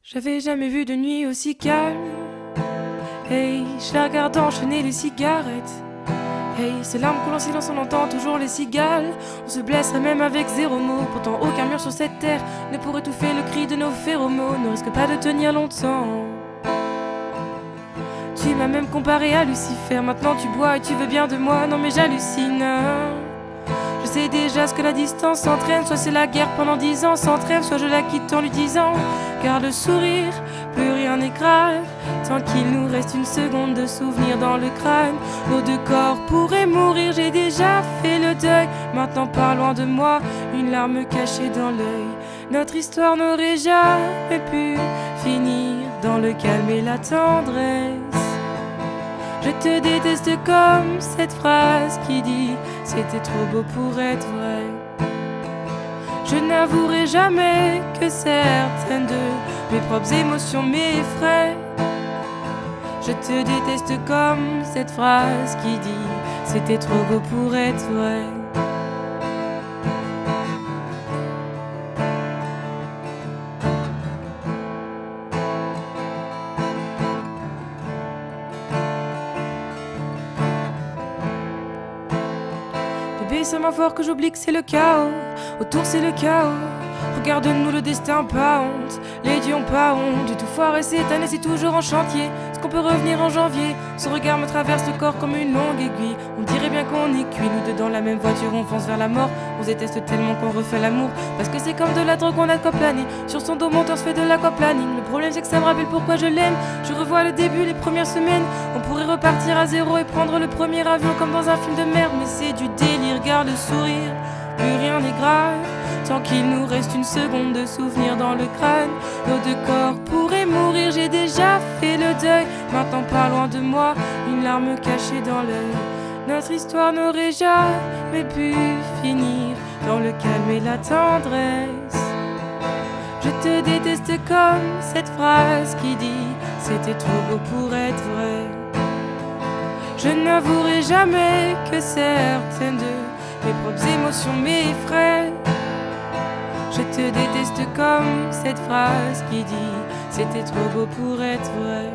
J'avais jamais vu de nuit aussi calme. Hey, je la regarde enchaîner les cigarettes. Hey, ces larmes coulent en silence, on entend toujours les cigales. On se blesserait même avec zéro mot. Pourtant aucun mur sur cette terre ne pourrait étouffer le cri de nos phéromones. Ne risque pas de tenir longtemps. Tu m'as même comparé à Lucifer. Maintenant tu bois et tu veux bien de moi. Non mais j'hallucine. Je sais déjà ce que la distance entraîne. Soit c'est la guerre pendant 10 ans sans trêve, soit je la quitte en lui disant garde le sourire, plus rien n'est grave. Tant qu'il nous reste une seconde de souvenir dans le crâne, nos deux corps pourraient mourir. J'ai déjà fait le deuil, maintenant pas loin de moi, une larme cachée dans l'œil. Notre histoire n'aurait jamais pu finir dans le calme et la tendresse. Je te déteste comme cette phrase qui dit c'était trop beau pour être vrai. Je n'avouerai jamais que certaines de mes propres émotions m'effraient. Je te déteste comme cette phrase qui dit c'était trop beau pour être vrai. Bébé, c'est moins fort que j'oublie que c'est le chaos. Autour c'est le chaos. Regarde-nous, le destin, pas honte. Les dieux ont pas honte du tout foiré cette année, c'est toujours en chantier. Est-ce qu'on peut revenir en janvier? Son regard me traverse le corps comme une longue aiguille. On dirait bien qu'on est cuit, nous deux dans la même voiture, on fonce vers la mort. On se déteste tellement qu'on refait l'amour, parce que c'est comme de la drogue, on a de quoi planer. Sur son dos, mon torse fait de l'aquaplaning. Le problème c'est que ça me rappelle pourquoi je l'aime. Je revois le début, les premières semaines. On pourrait repartir à zéro et prendre le premier avion comme dans un film de merde. Mais c'est du délire, garde le sourire, plus rien n'est grave. Tant qu'il nous reste une seconde de souvenir dans le crâne, nos deux corps pourraient mourir. J'ai déjà fait le deuil, maintenant pas loin de moi, une larme cachée dans l'œil. Notre histoire n'aurait jamais pu finir dans le calme et la tendresse. Je te déteste comme cette phrase qui dit c'était trop beau pour être vrai. Je n'avouerai jamais que certaines de mes propres émotions m'effraient. Je te déteste comme cette phrase qui dit c'était trop beau pour être vrai.